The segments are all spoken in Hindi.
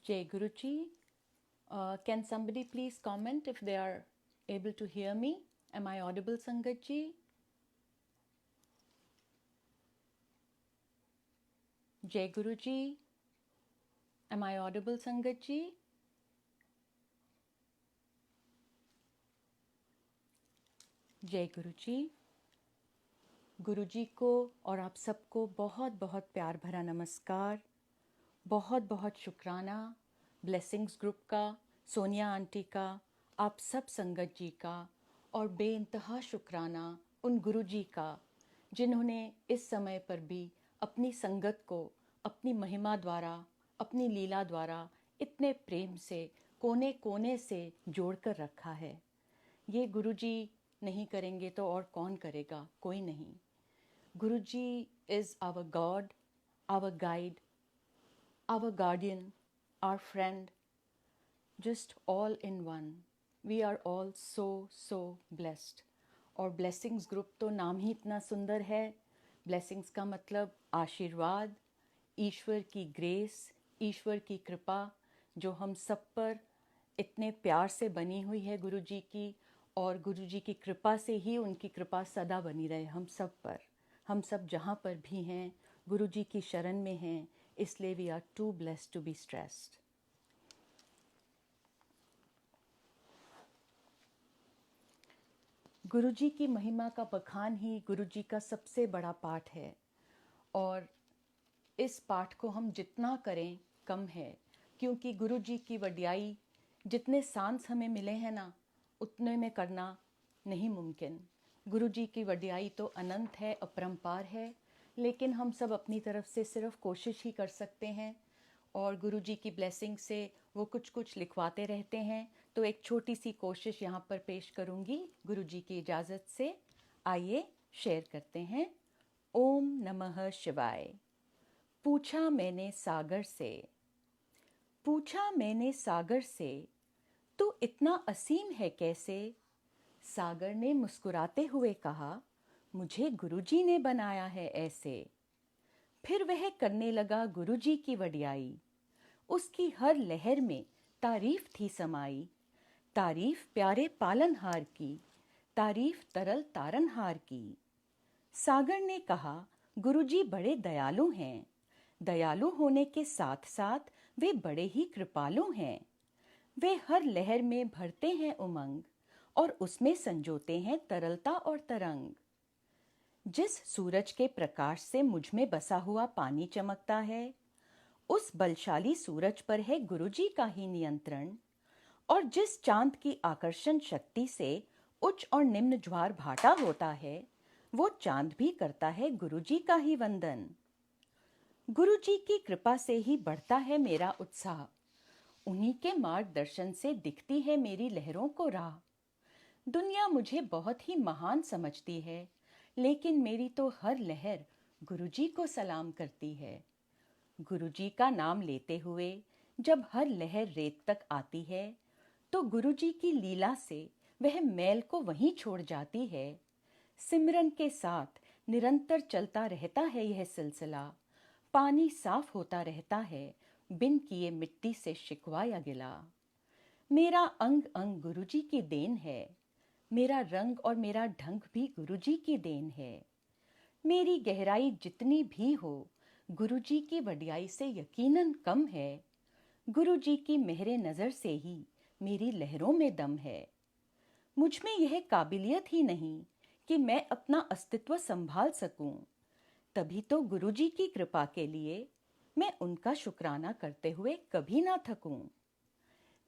Jai Guruji. Can somebody please comment if they are able to hear me? Am I audible, Sangat ji? Jai Guruji. Am I audible, Sangat ji? जय गुरुजी। गुरुजी को और आप सबको बहुत बहुत प्यार भरा नमस्कार, बहुत बहुत शुक्राना ब्लेसिंग्स ग्रुप का, सोनिया आंटी का, आप सब संगत जी का, और बेइंतहा शुक्राना उन गुरुजी का जिन्होंने इस समय पर भी अपनी संगत को अपनी महिमा द्वारा, अपनी लीला द्वारा इतने प्रेम से कोने कोने से जोड़कर रखा है। ये गुरुजी नहीं करेंगे तो और कौन करेगा? कोई नहीं। Guruji is our god, our guide, our guardian, our friend, just all in one. We are all so blessed. और ब्लेसिंग्स ग्रुप तो नाम ही इतना सुंदर है। ब्लेसिंग्स का मतलब आशीर्वाद, ईश्वर की ग्रेस, ईश्वर की कृपा जो हम सब पर इतने प्यार से बनी हुई है गुरुजी की, और गुरुजी की कृपा से ही उनकी कृपा सदा बनी रहे हम सब पर। हम सब जहाँ पर भी हैं गुरुजी की शरण में हैं, इसलिए we are too blessed to be stressed. Guruji की महिमा का बखान ही गुरुजी का सबसे बड़ा पाठ है, और इस पाठ को हम जितना करें कम है, क्योंकि गुरुजी की वड्याई जितने सांस हमें मिले हैं ना, उतने में करना नहीं मुमकिन। गुरुजी की वड्याई तो अनंत है, अपरंपार है, लेकिन हम सब अपनी तरफ से सिर्फ कोशिश ही कर सकते हैं। और गुरुजी की ब्लेसिंग से वो कुछ कुछ लिखवाते रहते हैं, तो एक छोटी सी कोशिश यहाँ पर पेश करूँगी गुरुजी की इजाज़त से। आइए शेयर करते हैं। ओम नमः शिवाय। पूछा मैंने सागर से, पूछा मैंने सागर से, तू इतना असीम है कैसे? सागर ने मुस्कुराते हुए कहा, मुझे गुरुजी ने बनाया है ऐसे। फिर वह करने लगा गुरुजी की वड्याई। उसकी हर लहर में तारीफ थी समाई। तारीफ प्यारे पालनहार की, तारीफ तरल तारनहार की। सागर ने कहा, गुरुजी बड़े दयालु हैं। दयालु होने के साथ साथ वे बड़े ही कृपालु हैं। वे हर लहर में भरते हैं उमंग, और उसमें संजोते हैं तरलता और तरंग। जिस सूरज के प्रकाश से मुझ में बसा हुआ पानी चमकता है, उस बलशाली सूरज पर है गुरुजी का ही नियंत्रण। और जिस चांद की आकर्षण शक्ति से उच्च और निम्न ज्वार भाटा होता है, वो चांद भी करता है गुरुजी का ही वंदन। गुरुजी की कृपा से ही बढ़ता है मेरा उत्साह। उन्हीं के मार्गदर्शन से दिखती है मेरी लहरों को राह। दुनिया मुझे बहुत ही महान समझती है, लेकिन मेरी तो हर लहर गुरुजी को सलाम करती है। गुरुजी का नाम लेते हुए जब हर लहर रेत तक आती है, तो गुरुजी की लीला से वह मैल को वहीं छोड़ जाती है। सिमरन के साथ निरंतर चलता रहता है यह सिलसिला। पानी साफ होता रहता है, बिन किए मिट्टी से शिकवा या गिला। मेरा अंग अंग गुरुजी की देन है। मेरा रंग और मेरा ढंग भी गुरुजी की देन है। मेरी गहराई जितनी भी हो, गुरुजी की वड्याई से यकीनन कम है। गुरुजी की मेहरे नज़र से ही मेरी लहरों में दम है। मुझ में यह काबिलियत ही नहीं कि मैं अपना अस्तित्व संभाल सकूं। तभी तो गुरुजी की कृपा के लिए मैं उनका शुक्राना करते हुए कभी ना थकूं।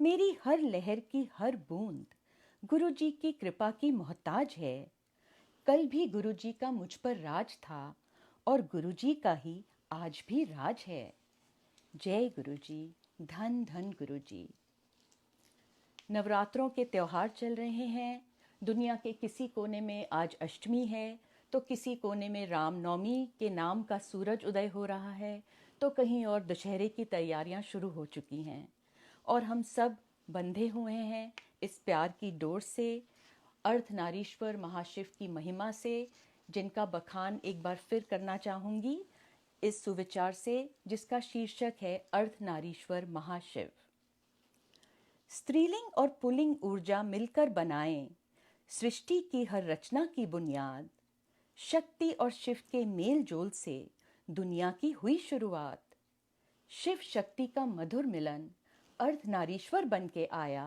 मेरी हर लहर की हर बूंद गुरुजी की कृपा की मोहताज है। कल भी गुरुजी का मुझ पर राज था, और गुरुजी का ही आज भी राज है। जय गुरुजी, धन धन गुरुजी। नवरात्रों के त्योहार चल रहे हैं। दुनिया के किसी कोने में आज अष्टमी है, तो किसी कोने में रामनवमी के नाम का सूरज उदय हो रहा है, तो कहीं और दशहरे की तैयारियां शुरू हो चुकी हैं। और हम सब बंधे हुए हैं इस प्यार की डोर से, अर्धनारीश्वर महाशिव की महिमा से, जिनका बखान एक बार फिर करना चाहूँगी। इस सुविचार से जिसका शीर्षक है अर्धनारीश्वर महाशिव। स्त्रीलिंग और पुल्लिंग ऊर्जा मिलकर बनाएं सृष्टि की हर रचना की बुनियाद। शक्ति और शिव के मेल जोल से दुनिया की हुई शुरुआत। शिव शक्ति का मधुर मिलन अर्धनारीश्वर बन के आया।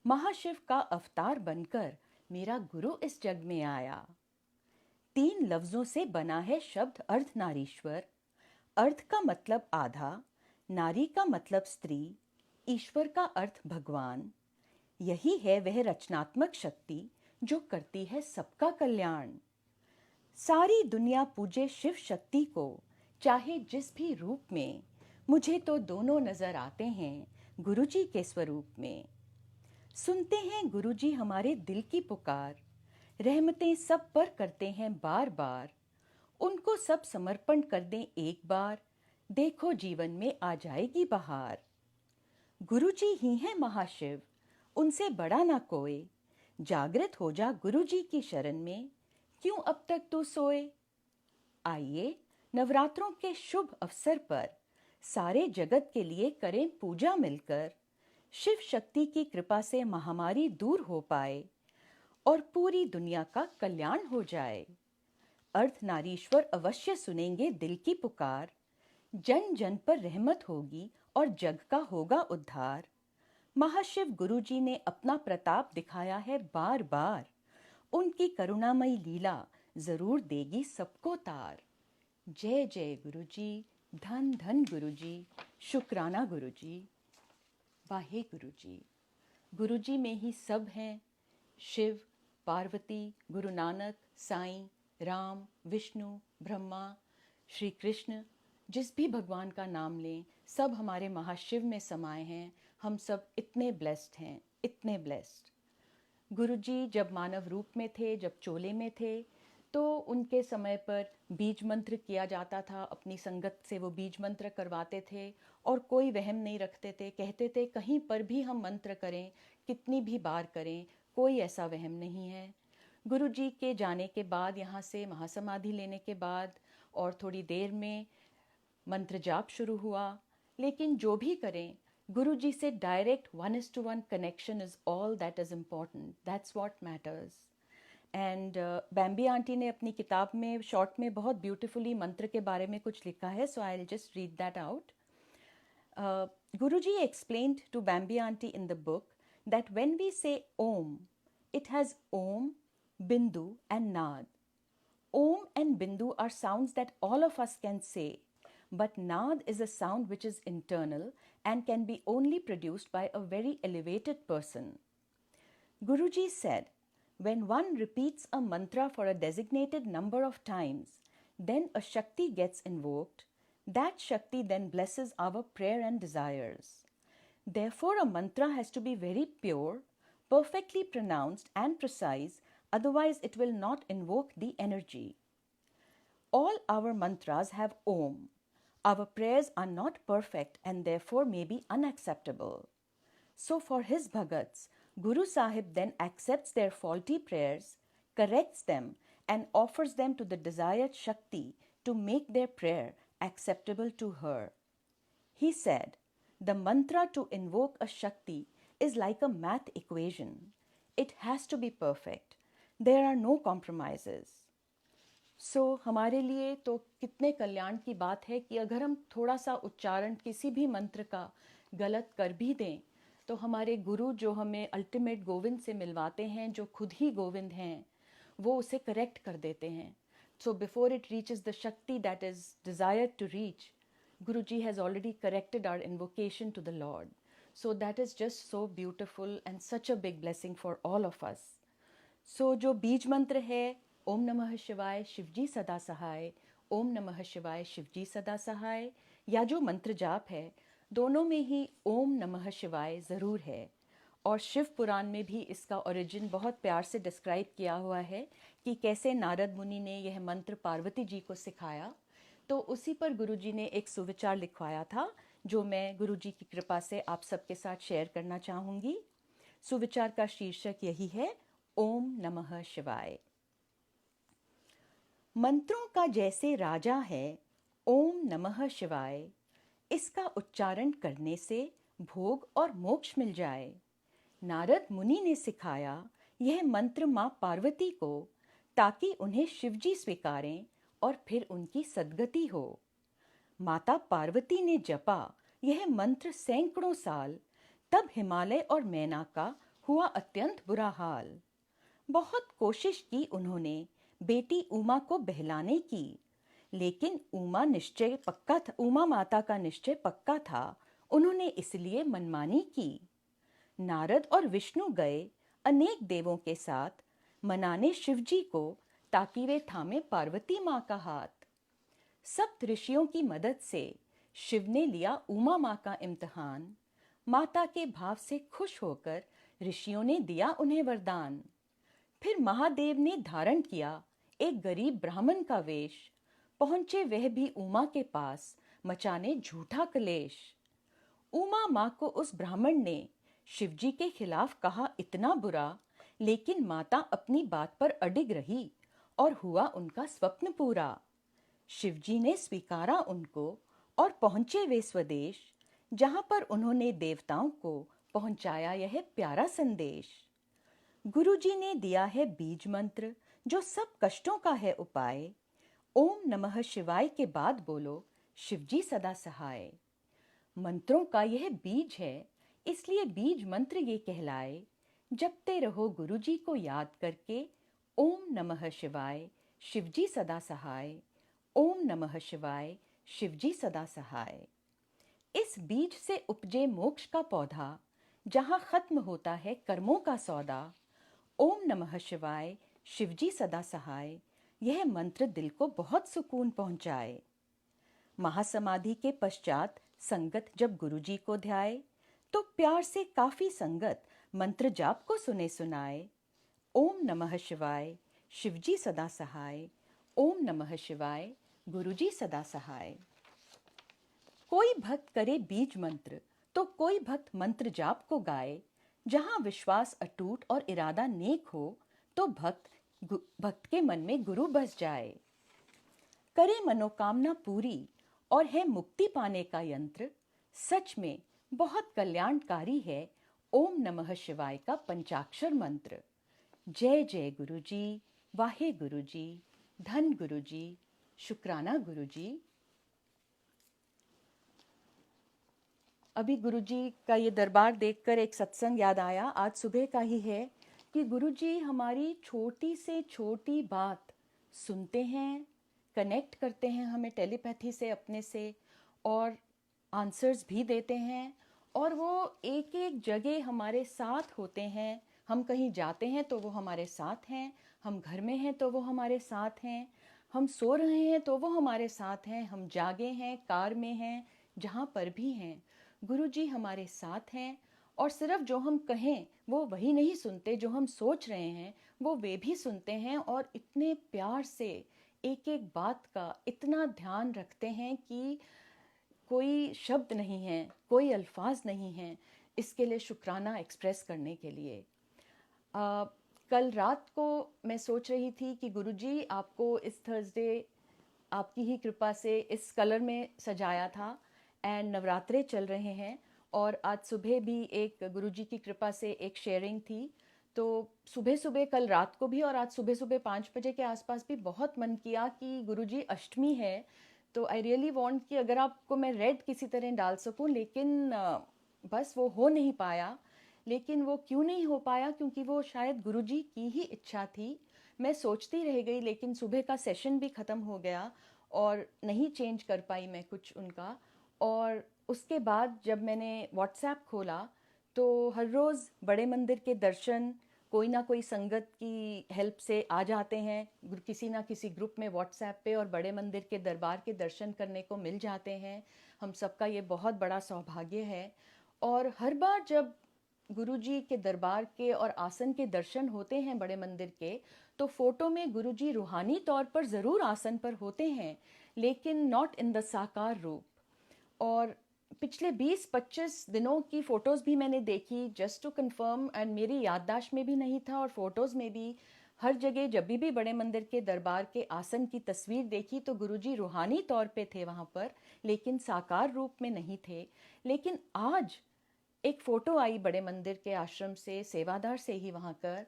महाशिव का अवतार बनकर मेरा गुरु इस जग में आया। 3 लफ्जों से बना है शब्द अर्धनारीश्वर। अर्ध का मतलब आधा, नारी का मतलब स्त्री, ईश्वर का अर्थ भगवान। यही है वह रचनात्मक शक्ति जो करती है सबका कल्याण। सारी दुनिया पूजे शिव शक्ति को, चाहे जिस भी रूप में। मुझे तो दोनों नजर आते हैं गुरुजी के स्वरूप में। सुनते हैं गुरुजी हमारे दिल की पुकार, रहमतें सब पर करते हैं बार बार। उनको सब समर्पण कर दें एक बार, देखो जीवन में आ जाएगी बहार। गुरुजी ही हैं महाशिव, उनसे बड़ा ना कोई। जागृत हो जा गुरुजी की शरण में, क्यों अब तक तू सोए। आइए नवरात्रों के शुभ अवसर पर सारे जगत के लिए करें पूजा मिलकर। शिव शक्ति की कृपा से महामारी दूर हो पाए और पूरी दुनिया का कल्याण हो जाए। अर्धनारीश्वर अवश्य सुनेंगे दिल की पुकार। जन जन पर रहमत होगी और जग का होगा उद्धार। महाशिव गुरुजी ने अपना प्रताप दिखाया है बार बार। उनकी करुणामयी लीला जरूर देगी सबको तार। जय जय गुरुजी, धन धन गुरुजी, शुक्राना गुरुजी। वाहे गुरुजी। गुरुजी में ही सब हैं, शिव, पार्वती, गुरु नानक, साईं, राम, विष्णु, ब्रह्मा, श्री कृष्ण। जिस भी भगवान का नाम लें, सब हमारे महाशिव में समाये हैं। हम सब इतने ब्लेस्ड हैं, इतने ब्लेस्ड। गुरुजी जब मानव रूप में थे, जब चोले में थे, तो उनके समय पर बीज मंत्र किया जाता था। अपनी संगत से वो बीज मंत्र करवाते थे और कोई वहम नहीं रखते थे। कहते थे कहीं पर भी हम मंत्र करें, कितनी भी बार करें, कोई ऐसा वहम नहीं है। गुरुजी के जाने के बाद, यहाँ से महासमाधि लेने के बाद और थोड़ी देर में मंत्र जाप शुरू हुआ। लेकिन जो भी करें, गुरुजी से direct 1:1 connection is all that is important. That's what matters. And Bambi aunty ने अपनी किताब में शॉर्ट में बहुत ब्यूटीफुली मंत्र के बारे में कुछ लिखा है, so I will just read that out. Guruji explained to Bambi auntie in the book that when we say Om, it has Om, Bindu and Naad. Om and Bindu are sounds that all of us can say, but Naad is a sound which is internal and can be only produced by a very elevated person. Guruji said, when one repeats a mantra for a designated number of times, then a Shakti gets invoked. That Shakti then blesses our prayer and desires. Therefore, a mantra has to be very pure, perfectly pronounced and precise, otherwise it will not invoke the energy. All our mantras have Om. Our prayers are not perfect and therefore may be unacceptable. So for his bhagats, Guru Sahib then accepts their faulty prayers, corrects them and offers them to the desired Shakti to make their prayer acceptable to her. He said, the mantra to invoke a Shakti is like a math equation. It has to be perfect. There are no compromises. So हमारे लिए तो कितने कल्याण की बात है कि अगर हम थोड़ा सा उच्चारण किसी भी मंत्र का गलत कर भी दें, तो हमारे गुरु जो हमें अल्टीमेट गोविंद से मिलवाते हैं, जो खुद ही गोविंद हैं, वो उसे करेक्ट कर देते हैं. So before it reaches the Shakti that is desired to reach, Guruji has already corrected our invocation to the Lord. So that is just so beautiful and such a big blessing for all of us. So जो बीज मंत्र है, ओम नमः शिवाय शिवजी सदा सहाय, ओम नमः शिवाय शिवजी सदा सहाय, या जो मंत्र जाप है, दोनों में ही ओम नमः शिवाय ज़रूर है. और शिव पुराण में भी इसका ओरिजिन बहुत प्यार से डिस्क्राइब किया हुआ है कि कैसे नारद मुनि ने यह मंत्र पार्वती जी को सिखाया. तो उसी पर गुरुजी ने एक सुविचार लिखवाया था, जो मैं गुरुजी की कृपा से आप सबके साथ शेयर करना चाहूँगी. सुविचार का शीर्षक यही है, ओम नमः शिवाय. मंत्रों का जैसे राजा है, ओम नमः शिवाय, इसका उच्चारण करने से भोग और मोक्ष मिल जाए। नारद मुनि ने सिखाया यह मंत्र माँ पार्वती को, ताकि उन्हें शिवजी स्वीकारें और फिर उनकी सद्गति हो। माता पार्वती ने जपा यह मंत्र सैकड़ों साल, तब हिमालय और मैना का हुआ अत्यंत बुरा हाल। बहुत कोशिश की उन्होंने बेटी उमा को बहलाने की, लेकिन उमा माता का निश्चय पक्का था, उन्होंने इसलिए मनमानी की। नारद और विष्णु गए अनेक देवों के साथ मनाने शिवजी को, ताकि वे थामे पार्वती माँ का हाथ। सप्त ऋषियों की मदद से शिव ने लिया उमा माँ का इम्तिहान। माता के भाव से खुश होकर ऋषियों ने दिया उन्हें वरदान। फिर महादेव ने धारण किया एक गरीब ब्राह्मण का वेश, पहुंचे वह भी उमा के पास मचाने झूठा कलेश। उमा माँ को उस ब्राह्मण ने शिवजी के खिलाफ कहा इतना बुरा, लेकिन माता अपनी बात पर अडिग रही और हुआ उनका स्वप्न पूरा। शिवजी ने स्वीकारा उनको और पहुंचे वे स्वदेश, जहां पर उन्होंने देवताओं को पहुंचाया यह प्यारा संदेश। गुरुजी ने दिया है बीज मंत्र, जो सब कष्टों का है उपाय। ओम नमः शिवाय के बाद बोलो, शिवजी सदा सहाय। मंत्रों का यह बीज है, इसलिए बीज मंत्र ये कहलाए। जपते रहो गुरुजी को याद करके, ओम नमः शिवाय, शिवजी सदा सहाय। ओम नमः शिवाय, शिवजी सदा सहाय। इस बीज से उपजे मोक्ष का पौधा, जहाँ खत्म होता है कर्मों का सौदा। ओम नमः शिवाय, शिवजी सदा सहाय, यह मंत्र दिल को बहुत सुकून पहुंचाए। महासमाधि के पश्चात संगत जब गुरुजी को ध्याए, तो प्यार से काफी संगत मंत्र जाप को सुने सुनाए। ओम नमः शिवाय, शिवजी सदा सहाय। ओम नमः शिवाय, गुरुजी सदा सहाय। कोई भक्त करे बीज मंत्र, तो कोई भक्त मंत्र जाप को गाए। जहाँ विश्वास अटूट और इरादा नेक हो, तो भक्त के मन में गुरु बस जाए। करे मनोकामना पूरी और है मुक्ति पाने का यंत्र। सच में बहुत कल्याणकारी है ओम नमः शिवाय का पंचाक्षर मंत्र। जय जय गुरुजी, वाहे गुरुजी, धन गुरुजी, शुक्राना गुरुजी। अभी गुरुजी का ये दरबार देखकर एक सत्संग याद आया, आज सुबह का ही है, कि गुरुजी हमारी छोटी से छोटी बात सुनते हैं, कनेक्ट करते हैं हमें टेलीपैथी से अपने से, और आंसर्स भी देते हैं। और वो एक एक जगह हमारे साथ होते हैं। हम कहीं जाते हैं तो वो हमारे साथ हैं, हम घर में हैं तो वो हमारे साथ हैं, हम सो रहे हैं तो वो हमारे साथ हैं, हम जागे हैं, कार में हैं, जहाँ पर भी हैं, गुरुजी हमारे साथ हैं। और सिर्फ जो हम कहें वो वही नहीं सुनते, जो हम सोच रहे हैं वो वे भी सुनते हैं, और इतने प्यार से एक एक बात का इतना ध्यान रखते हैं कि कोई शब्द नहीं है, कोई अल्फाज नहीं हैं इसके लिए शुक्राना एक्सप्रेस करने के लिए। कल रात को मैं सोच रही थी कि गुरुजी आपको इस थर्सडे आपकी ही कृपा से इस कलर में सजाया था, एंड नवरात्रे चल रहे हैं, और आज सुबह भी एक गुरुजी की कृपा से एक शेयरिंग थी। तो सुबह सुबह कल रात को भी और आज सुबह सुबह 5 बजे के आसपास भी बहुत मन किया कि गुरुजी अष्टमी है, तो आई रियली वांट कि अगर आपको मैं रेड किसी तरह डाल सकूं, लेकिन बस वो हो नहीं पाया। लेकिन वो क्यों नहीं हो पाया? क्योंकि वो शायद गुरुजी की ही इच्छा थी। मैं सोचती रह गई, लेकिन सुबह का सेशन भी ख़त्म हो गया और नहीं चेंज कर पाई मैं कुछ उनका। और उसके बाद जब मैंने व्हाट्सएप खोला तो हर रोज़ बड़े मंदिर के दर्शन कोई ना कोई संगत की हेल्प से आ जाते हैं, किसी ना किसी ग्रुप में व्हाट्सएप पे, और बड़े मंदिर के दरबार के दर्शन करने को मिल जाते हैं। हम सबका ये बहुत बड़ा सौभाग्य है। और हर बार जब गुरुजी के दरबार के और आसन के दर्शन होते हैं बड़े मंदिर के, तो फोटो में गुरुजी रूहानी तौर पर ज़रूर आसन पर होते हैं, लेकिन नॉट इन द साकार रूप। और पिछले 20-25 दिनों की फ़ोटोज़ भी मैंने देखी जस्ट टू कंफर्म, एंड मेरी याददाश्त में भी नहीं था और फ़ोटोज़ में भी हर जगह जब भी बड़े मंदिर के दरबार के आसन की तस्वीर देखी तो गुरुजी रूहानी तौर पे थे वहाँ पर, लेकिन साकार रूप में नहीं थे। लेकिन आज एक फ़ोटो आई बड़े मंदिर के आश्रम से, सेवादार से ही वहाँ कर,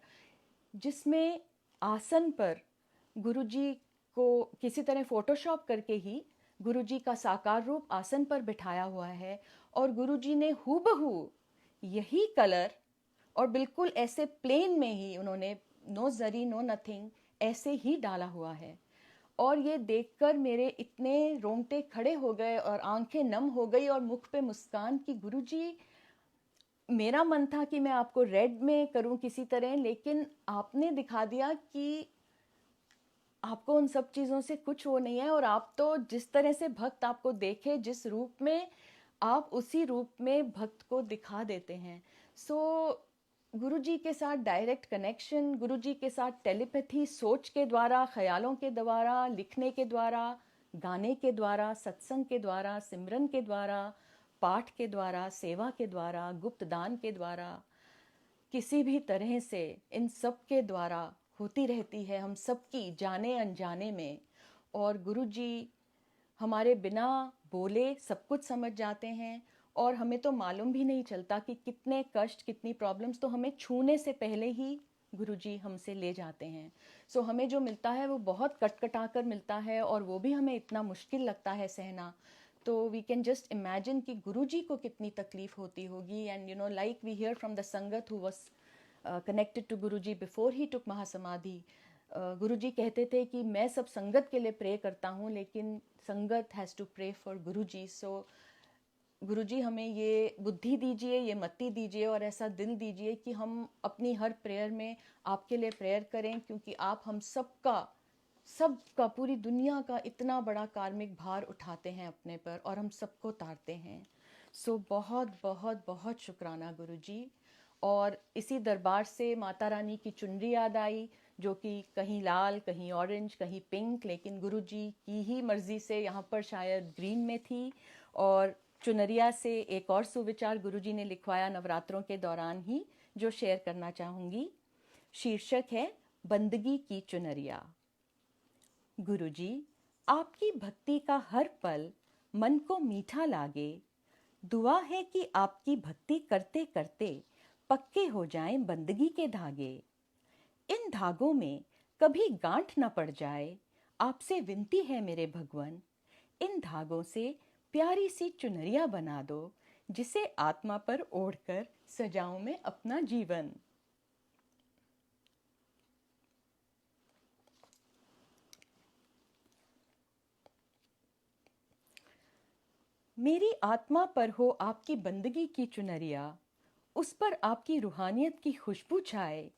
जिसमें आसन पर गुरुजी को किसी तरह फ़ोटोशॉप करके ही गुरुजी का साकार रूप आसन पर बिठाया हुआ है, और गुरुजी ने हूबहू यही कलर और बिल्कुल ऐसे प्लेन में ही उन्होंने नो जरी नो नथिंग ऐसे ही डाला हुआ है। और ये देखकर मेरे इतने रोंगटे खड़े हो गए और आंखें नम हो गई और मुख पे मुस्कान कि गुरुजी, मेरा मन था कि मैं आपको रेड में करूं किसी तरह, लेकिन आपने दिखा दिया कि आपको उन सब चीज़ों से कुछ वो नहीं है, और आप तो जिस तरह से भक्त आपको देखे जिस रूप में, आप उसी रूप में भक्त को दिखा देते हैं। सो गुरुजी के साथ डायरेक्ट कनेक्शन, गुरुजी के साथ टेलीपैथी, सोच के द्वारा, ख्यालों के द्वारा, लिखने के द्वारा, गाने के द्वारा, सत्संग के द्वारा, सिमरन के द्वारा, पाठ के द्वारा, सेवा के द्वारा, गुप्त दान के द्वारा, किसी भी तरह से इन सब के द्वारा होती रहती है हम सबकी जाने अनजाने में। और गुरुजी हमारे बिना बोले सब कुछ समझ जाते हैं, और हमें तो मालूम भी नहीं चलता कि कितने कष्ट, कितनी प्रॉब्लम्स तो हमें छूने से पहले ही गुरुजी हमसे ले जाते हैं। सो हमें जो मिलता है वो बहुत कटकटा कर मिलता है, और वो भी हमें इतना मुश्किल लगता है सहना। तो वी कैन जस्ट इमेजिन कि गुरुजी को कितनी तकलीफ होती होगी। And you know, like we here from the sangat who was connected to Guruji before he took mahasamadhi, Guruji कहते थे कि मैं सब संगत के लिए प्रे करता हूँ, लेकिन संगत हैज़ टू प्रे फॉर गुरुजी। सो गुरुजी हमें ये बुद्धि दीजिए, ये मति दीजिए, और ऐसा दिल दीजिए कि हम अपनी हर प्रेयर में आपके लिए प्रेयर करें, क्योंकि आप हम सबका पूरी दुनिया का इतना बड़ा कार्मिक भार उठाते हैं अपने पर, और हम सबको तारते हैं। सो बहुत बहुत बहुत शुक्राना गुरुजी। और इसी दरबार से माता रानी की चुनरी याद आई, जो कि कहीं लाल, कहीं ऑरेंज, कहीं पिंक, लेकिन गुरुजी की ही मर्जी से यहाँ पर शायद ग्रीन में थी। और चुनरिया से एक और सुविचार गुरुजी ने लिखवाया नवरात्रों के दौरान ही, जो शेयर करना चाहूँगी। शीर्षक है बंदगी की चुनरिया। गुरुजी, आपकी भक्ति का हर पल मन को मीठा लागे। दुआ है कि आपकी भक्ति करते करते पक्के हो जाएं बंदगी के धागे। इन धागों में कभी गांठ न पड़ जाए, आपसे विनती है मेरे भगवन। इन धागों से प्यारी सी चुनरिया बना दो, जिसे आत्मा पर ओढ़कर सजाऊं मैं अपना जीवन। मेरी आत्मा पर हो आपकी बंदगी की चुनरिया, उस पर आपकी रूहानियत की खुशबू छाए,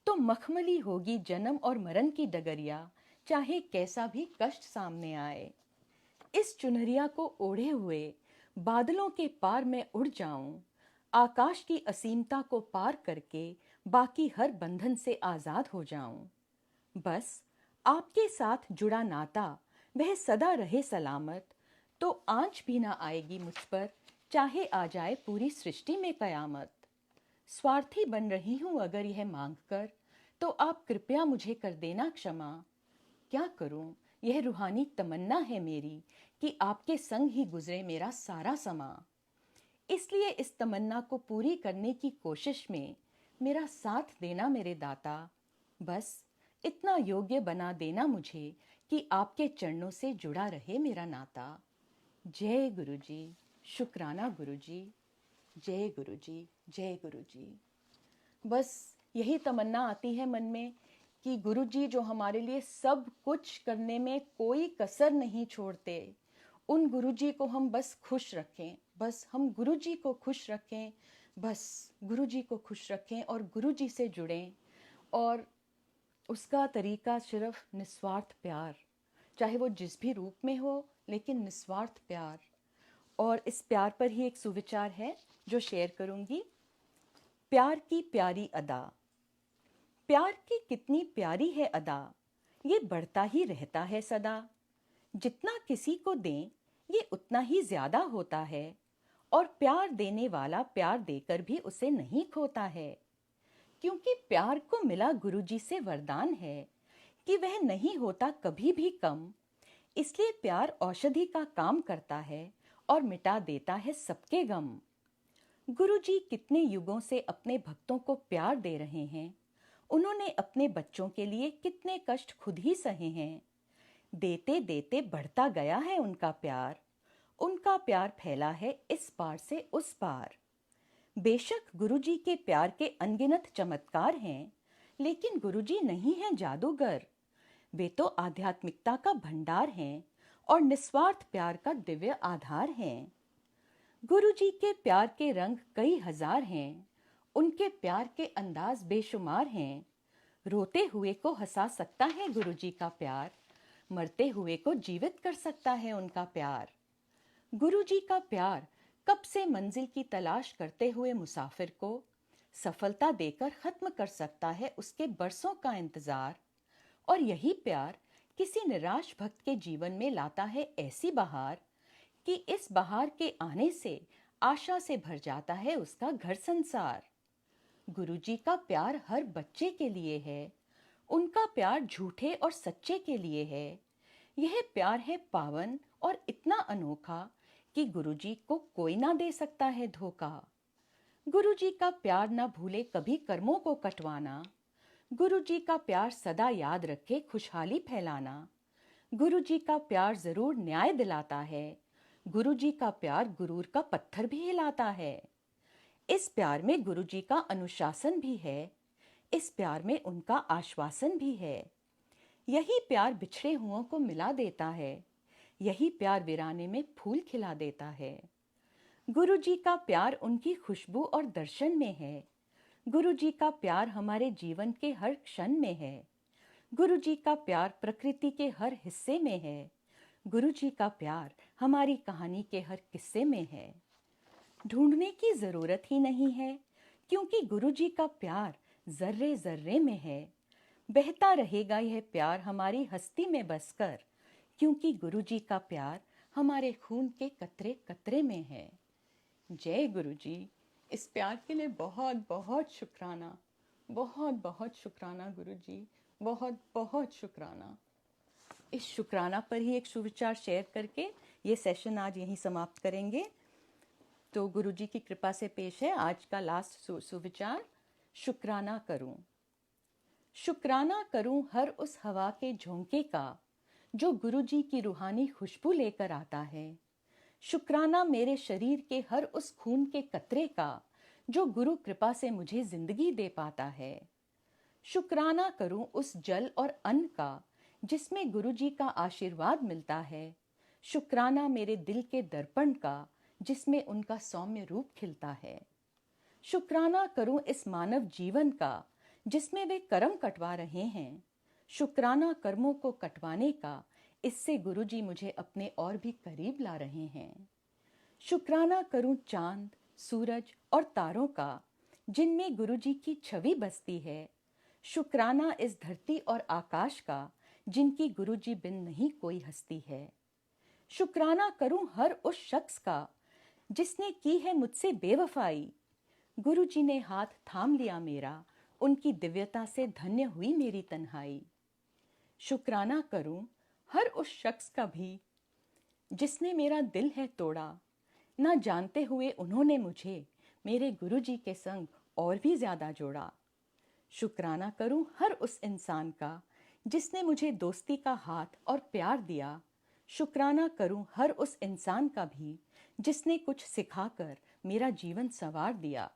तो मखमली होगी जन्म और मरण की डगरिया, चाहे कैसा भी कष्ट सामने आए। इस चुनरिया को ओढ़े हुए बादलों के पार मैं उड़ जाऊं, आकाश की असीमता को पार करके बाकी हर बंधन से आजाद हो जाऊं। बस आपके साथ जुड़ा नाता वह सदा रहे सलामत, तो आंच भी ना आएगी मुझ पर, चाहे आ जाए पूरी सृष्टि में कयामत। स्वार्थी बन रही हूं अगर यह मांग कर, तो आप कृपया मुझे कर देना क्षमा। क्या करूं, यह रूहानी तमन्ना है मेरी, कि आपके संग ही गुजरे मेरा सारा समा। इसलिए इस तमन्ना को पूरी करने की कोशिश में मेरा साथ देना मेरे दाता। बस इतना योग्य बना देना मुझे कि आपके चरणों से जुड़ा रहे मेरा नाता। जय गुरुजी, शुक्राना गुरुजी, जय गुरुजी, जय गुरुजी। बस यही तमन्ना आती है मन में कि गुरुजी जो हमारे लिए सब कुछ करने में कोई कसर नहीं छोड़ते, उन गुरुजी को हम बस खुश रखें, बस हम गुरुजी को खुश रखें, बस गुरुजी को खुश रखें और गुरुजी से जुड़ें। और उसका तरीका सिर्फ निस्वार्थ प्यार, चाहे वो जिस भी रूप में हो, लेकिन निस्वार्थ प्यार। और इस प्यार पर ही एक सुविचार है जो शेयर करूंगी। प्यार की प्यारी अदा, प्यार की कितनी प्यारी है अदा, ये बढ़ता ही रहता है सदा। जितना किसी को दें ये उतना ही ज्यादा होता है, और प्यार देने वाला प्यार देकर भी उसे नहीं खोता है। क्योंकि प्यार को मिला गुरुजी से वरदान है कि वह नहीं होता कभी भी कम, इसलिए प्यार औषधि का काम करता है और मिटा देता है सबके गम। गुरुजी कितने युगों से अपने भक्तों को प्यार दे रहे हैं। उन्होंने अपने बच्चों के लिए कितने कष्ट खुद ही सहे हैं। देते देते बढ़ता गया है उनका प्यार। उनका प्यार फैला है इस पार से उस पार। बेशक गुरुजी के प्यार के अनगिनत चमत्कार हैं, लेकिन गुरुजी नहीं हैं जादूगर। वे तो आध्यात्मिकता का भंडार हैं और निस्वार्थ प्यार का दिव्य आधार हैं। गुरुजी के प्यार के रंग कई हजार हैं, उनके प्यार के अंदाज बेशुमार हैं। रोते हुए को हंसा सकता है गुरुजी का प्यार, मरते हुए को जीवित कर सकता है उनका प्यार। गुरुजी का प्यार कब से मंजिल की तलाश करते हुए मुसाफिर को सफलता देकर खत्म कर सकता है उसके बरसों का इंतजार। और यही प्यार किसी निराश भक्त के जीवन में लाता है ऐसी बहार कि इस बहार के आने से आशा से भर जाता है उसका घर संसार। गुरुजी का प्यार हर बच्चे के लिए है, उनका प्यार झूठे और सच्चे के लिए है। यह प्यार है पावन और इतना अनोखा कि गुरुजी को कोई ना दे सकता है धोखा। गुरुजी का प्यार ना भूले कभी कर्मों को कटवाना। गुरुजी का प्यार सदा याद रखे खुशहाली फैलाना। गुरुजी का प्यार जरूर न्याय दिलाता है। गुरुजी का प्यार गुरूर का पत्थर भी हिलाता है। इस प्यार में गुरुजी का अनुशासन भी है, इस प्यार में उनका आश्वासन भी है। यही प्यार बिछड़े हुओं को मिला देता है, यही प्यार वीराने में फूल खिला देता है। गुरुजी का प्यार उनकी खुशबू और दर्शन में है। गुरुजी का प्यार हमारे जीवन के हर क्षण में है। गुरुजी का प्यार प्रकृति के हर हिस्से में है। गुरुजी का प्यार हमारी कहानी के हर किस्से में है। ढूंढने की जरूरत ही नहीं है, क्योंकि गुरुजी का प्यार जर्रे जर्रे में है। बहता रहेगा यह प्यार हमारी हस्ती में बसकर, क्योंकि गुरुजी का प्यार हमारे खून के कतरे कतरे में है। जय गुरुजी। इस प्यार के लिए बहुत बहुत शुक्राना, बहुत बहुत शुक्राना गुरुजी, बहुत बहुत शुक्राना। इस शुक्राना पर ही एक सुविचार शेयर करके ये सेशन आज यहीं समाप्त करेंगे। तो गुरुजी की कृपा से पेश है आज का लास्ट सुविचार। शुक्राना करूं, शुक्राना करूं हर उस हवा के झोंके का जो गुरुजी की रूहानी खुशबू लेकर आता है। शुक्राना मेरे शरीर के हर उस खून के कतरे का जो गुरु कृपा से मुझे जिंदगी दे पाता है। शुक्राना करूं उस जल और अन्न का जिसमें गुरुजी का आशीर्वाद मिलता है। शुक्राना मेरे दिल के दर्पण का जिसमें उनका सौम्य रूप खिलता है। शुक्राना करूं इस मानव जीवन का जिसमें वे कर्म कटवा रहे हैं। शुक्राना कर्मों को कटवाने का, इससे गुरुजी मुझे अपने और भी करीब ला रहे हैं। शुक्राना करूं चांद, सूरज और तारों का जिनमें गुरुजी की छवि बसती है। शुक्राना इस धरती और आकाश का जिनकी गुरुजी बिन नहीं कोई हस्ती है। शुक्राना करूं हर उस शख्स का जिसने की है मुझसे बेवफाई। गुरुजी ने हाथ थाम लिया मेरा, उनकी दिव्यता से धन्य हुई मेरी तन्हाई। शुक्राना करूं हर उस शख्स का भी जिसने मेरा दिल है तोड़ा। ना जानते हुए उन्होंने मुझे मेरे गुरुजी के संग और भी ज्यादा जोड़ा। शुक्राना करूं हर उस इंसान का जिसने मुझे दोस्ती का हाथ और प्यार दिया। शुक्राना करूं हर उस इंसान का भी जिसने कुछ सिखाकर मेरा जीवन संवार दिया।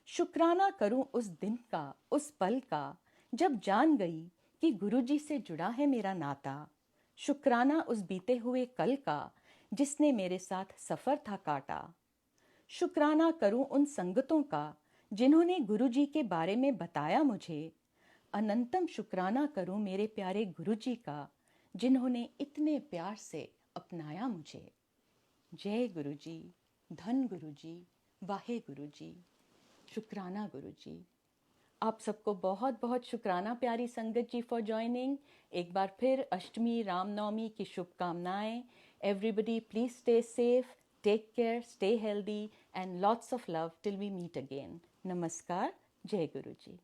शुक्राना करूं उस दिन का, उस पल का जब जान गई कि गुरुजी से जुड़ा है मेरा नाता। शुक्राना उस बीते हुए कल का जिसने मेरे साथ सफर था काटा। शुक्राना करूं उन संगतों का जिन्होंने गुरुजी के बारे में बताया मुझे। अनंतम शुक्राना करूं मेरे प्यारे गुरुजी का जिन्होंने इतने प्यार से अपनाया मुझे। जय गुरुजी, धन गुरुजी, वाहे गुरुजी, शुक्राना गुरुजी। आप सबको बहुत बहुत शुक्राना प्यारी संगत जी फॉर ज्वाइनिंग। एक बार फिर अष्टमी रामनवमी की शुभकामनाएं। Everybody please stay safe, take care, stay healthy and lots of love till we meet again. नमस्कार, जय गुरुजी।